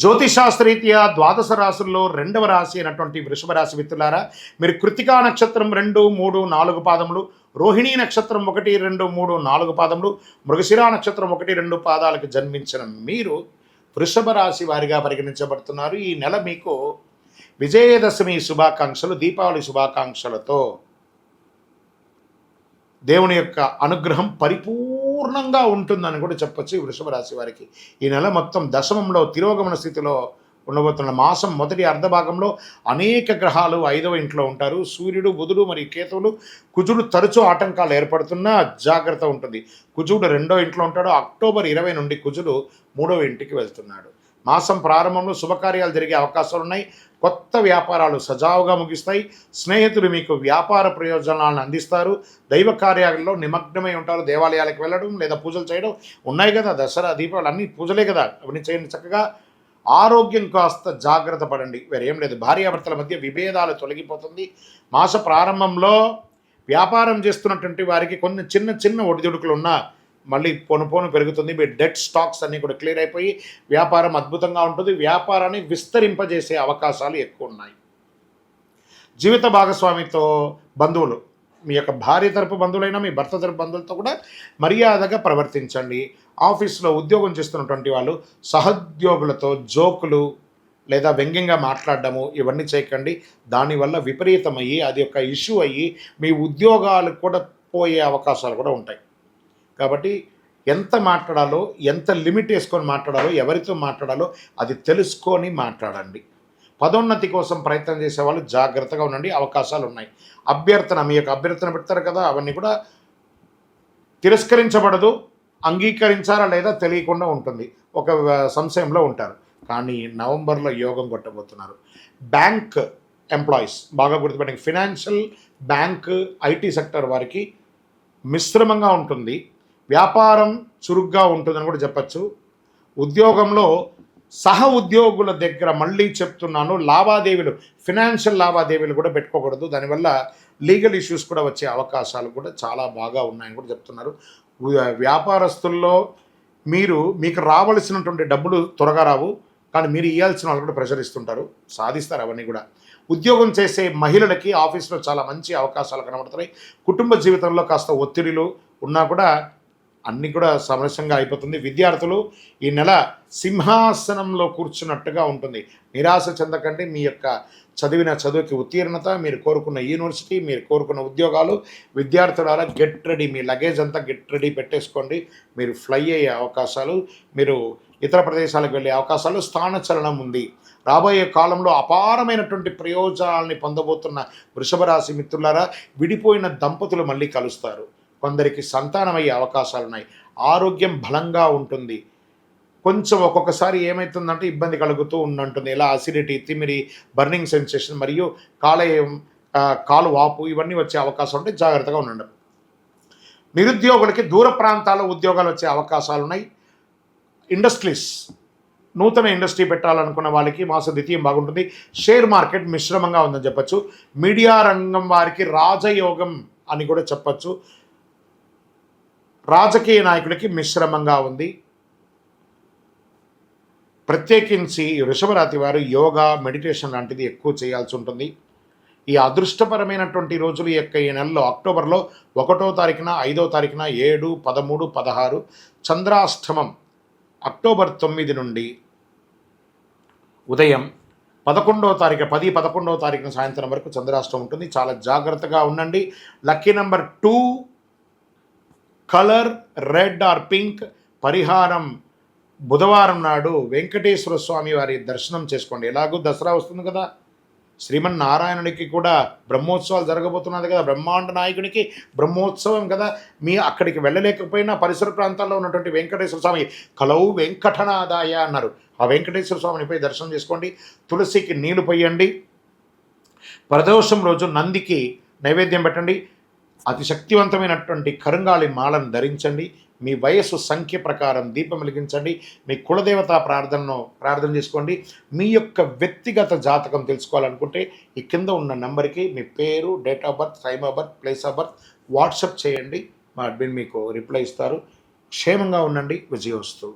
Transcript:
జ్యోతిషాస్త్రరీత్యా ద్వాదశ రాశుల్లో రెండవ రాశి అయినటువంటి వృషభ రాశి మిత్రులారా, మీరు కృతికా నక్షత్రం 2, 3, 4 పాదములు, రోహిణీ నక్షత్రం 1, 2, 3, 4 పాదములు, మృగశిరా నక్షత్రం 1, 2 పాదాలకు జన్మించిన మీరు వృషభ రాశి వారిగా పరిగణించబడుతున్నారు. ఈ నెల మీకు విజయదశమి శుభాకాంక్షలు, దీపావళి శుభాకాంక్షలతో దేవుని యొక్క అనుగ్రహం పరిపూర్ణంగా ఉంటుందని కూడా చెప్పచ్చు. వృషభ రాశి వారికి ఈ నెల మొత్తం దశమంలో తిరోగమన స్థితిలో ఉండబోతున్న మాసం మొదటి అర్ధభాగంలో అనేక గ్రహాలు 5వ ఇంట్లో ఉంటారు. సూర్యుడు, బుధుడు మరియు కేతువులు. కుజుడు తరచూ ఆటంకాలు ఏర్పడుతున్నా జాగ్రత్త ఉంటుంది. కుజుడు 2వ ఇంట్లో ఉంటాడు. అక్టోబర్ 20 నుండి కుజుడు 3వ ఇంటికి వెళ్తున్నాడు. మాసం ప్రారంభంలో శుభకార్యాలు జరిగే అవకాశాలు ఉన్నాయి. కొత్త వ్యాపారాలు సజావుగా ముగిస్తాయి. స్నేహితులు మీకు వ్యాపార ప్రయోజనాలను అందిస్తారు. దైవ కార్యాలలో నిమగ్నమై ఉంటారు. దేవాలయాలకు వెళ్ళడం లేదా పూజలు చేయడం ఉన్నాయి కదా, దసరా దీపావళి అన్ని పూజలే కదా, అవన్నీ చేయండి చక్కగా. ఆరోగ్యం కాస్త జాగ్రత్త పడండి, వేరేం లేదు. భార్యాభర్తల మధ్య విభేదాలు తొలగిపోతుంది. మాస ప్రారంభంలో వ్యాపారం చేస్తున్నటువంటి వారికి కొన్ని చిన్న చిన్న ఒడిదుడుకులు ఉన్నా మళ్ళీ పోను పెరుగుతుంది. మీ డెట్ స్టాక్స్ అన్నీ కూడా క్లియర్ అయిపోయి వ్యాపారం అద్భుతంగా ఉంటుంది. వ్యాపారాన్ని విస్తరింపజేసే అవకాశాలు ఎక్కువ ఉన్నాయి. జీవిత భాగస్వామితో బంధువులు, మీ యొక్క భార్య తరపు బంధువులైనా మీ భర్త తరపు బంధువులతో కూడా మర్యాదగా ప్రవర్తించండి. ఆఫీస్లో ఉద్యోగం చేస్తున్నటువంటి వాళ్ళు సహోద్యోగులతో జోకులు లేదా వ్యంగ్యంగా మాట్లాడడము ఇవన్నీ చేయకండి. దానివల్ల విపరీతమయ్యి అది ఒక ఇష్యూ అయ్యి మీ ఉద్యోగాలు కూడా పోయే అవకాశాలు కూడా ఉంటాయి. కాబట్టి ఎంత మాట్లాడాలో, ఎంత లిమిట్ వేసుకొని మాట్లాడాలో, ఎవరితో మాట్లాడాలో అది తెలుసుకొని మాట్లాడండి. పదోన్నతి కోసం ప్రయత్నం చేసేవాళ్ళు జాగ్రత్తగా ఉండండి, అవకాశాలు ఉన్నాయి. మీ యొక్క అభ్యర్థన పెడతారు కదా, అవన్నీ కూడా తిరస్కరించబడదు. అంగీకరించారా లేదా తెలియకుండా ఉంటుంది, ఒక సంశయంలో ఉంటారు. కానీ నవంబర్లో యోగం కొట్టబోతున్నారు. బ్యాంక్ ఎంప్లాయీస్ బాగా గుర్తుపెట్టండి. ఫినాన్షియల్, బ్యాంక్, ఐటీ సెక్టర్ వారికి మిశ్రమంగా ఉంటుంది. వ్యాపారం చురుగ్గా ఉంటుందని కూడా చెప్పచ్చు. ఉద్యోగంలో సహ ఉద్యోగుల దగ్గర మళ్ళీ చెప్తున్నాను, లావాదేవీలు, ఫినాన్షియల్ లావాదేవీలు కూడా పెట్టుకోకూడదు. దానివల్ల లీగల్ ఇష్యూస్ కూడా వచ్చే అవకాశాలు కూడా చాలా బాగా ఉన్నాయని కూడా చెప్తున్నారు. వ్యాపారస్తుల్లో మీకు రావాల్సినటువంటి డబ్బులు త్వరగా రావు, కానీ మీరు ఇవ్వాల్సిన వాళ్ళు కూడా ప్రెషర్ ఇస్తుంటారు, సాధిస్తారు అవన్నీ కూడా. ఉద్యోగం చేసే మహిళలకి ఆఫీస్లో చాలా మంచి అవకాశాలు కనబడుతున్నాయి. కుటుంబ జీవితంలో కాస్త ఒత్తిడిలు ఉన్నా కూడా అన్నీ కూడా సమరసంగా అయిపోతుంది. విద్యార్థులు ఈ నెల సింహాసనంలో కూర్చున్నట్టుగా ఉంటుంది. నిరాశ చెందకండి. మీ యొక్క చదివిన చదువుకి ఉత్తీర్ణత, మీరు కోరుకున్న యూనివర్సిటీ, మీరు కోరుకున్న ఉద్యోగాలు, విద్యార్థులారా గెట్ రెడీ. మీ లగేజ్ అంతా గెట్ రెడీ పెట్టేసుకోండి. మీరు ఫ్లై అయ్యే అవకాశాలు, మీరు ఇతర ప్రదేశాలకు వెళ్ళే అవకాశాలు, స్థానచలనం ఉంది. రాబోయే కాలంలో అపారమైనటువంటి ప్రయోజనాలని పొందబోతున్న వృషభ రాశి మిత్రులారా, విడిపోయిన దంపతులు మళ్ళీ కలుస్తారు. కొందరికి సంతానమయ్యే అవకాశాలు ఉన్నాయి. ఆరోగ్యం బలంగా ఉంటుంది. కొంచెం ఒక్కొక్కసారి ఏమవుతుందంటే ఇబ్బంది కలుగుతూ ఉంటుంది. ఇలా అసిడిటీ, తిమిరి, బర్నింగ్ సెన్సేషన్ మరియు కాలు వాపు ఇవన్నీ వచ్చే అవకాశం ఉంటే జాగ్రత్తగా ఉండండి. నిరుద్యోగులకి దూర ప్రాంతాల్లో ఉద్యోగాలు వచ్చే అవకాశాలు ఉన్నాయి. ఇండస్ట్రీస్, నూతన ఇండస్ట్రీ పెట్టాలనుకున్న వాళ్ళకి మాస ద్వితీయం బాగుంటుంది. షేర్ మార్కెట్ మిశ్రమంగా ఉందని చెప్పచ్చు. మీడియా రంగం వారికి రాజయోగం అని కూడా చెప్పచ్చు. రాజకీయ నాయకులకి మిశ్రమంగా ఉంది. ప్రత్యేకించి వృషభ రాశి వారు యోగా, మెడిటేషన్ లాంటిది ఎక్కువ చేయాల్సి ఉంటుంది. ఈ అదృష్టపరమైనటువంటి రోజులు యొక్క ఈ నెలలో అక్టోబర్లో 1వ తారీఖున, 5వ తారీఖున, 7, 13, 16 చంద్రాష్టమం. అక్టోబర్ 9 నుండి ఉదయం 11వ తారీఖు 11వ తారీఖున సాయంత్రం వరకు చంద్రాష్టమం ఉంటుంది. చాలా జాగ్రత్తగా ఉండండి. Lucky number 2, colour red or pink. పరిహారం బుధవారం నాడు వెంకటేశ్వర స్వామి వారి దర్శనం చేసుకోండి. ఎలాగూ దసరా వస్తుంది కదా, శ్రీమన్నారాయణుడికి కూడా బ్రహ్మోత్సవాలు జరగబోతున్నది కదా, బ్రహ్మాండ నాయకుడికి బ్రహ్మోత్సవం కదా. అక్కడికి వెళ్ళలేకపోయినా పరిసర ప్రాంతాల్లో ఉన్నటువంటి వెంకటేశ్వర స్వామి కలౌ వెంకటనాదాయ అన్నారు. ఆ వెంకటేశ్వర స్వామిని పోయి దర్శనం చేసుకోండి. తులసికి నీళ్లు పోయండి. ప్రదోషం రోజు నందికి నైవేద్యం పెట్టండి. అతి శక్తివంతమైనటువంటి కరుంగాలి మాలను ధరించండి. మీ వయస్సు సంఖ్య ప్రకారం దీపం వెలిగించండి. మీ కులదేవతా ప్రార్థన చేసుకోండి. మీ యొక్క వ్యక్తిగత జాతకం తెలుసుకోవాలనుకుంటే ఈ కింద ఉన్న నెంబర్కి మీ పేరు, date of birth, time of birth, place of birth WhatsApp చేయండి. మా అడ్మిన్ మీకు రిప్లై ఇస్తారు. క్షేమంగా ఉండండి. విజయోస్తు.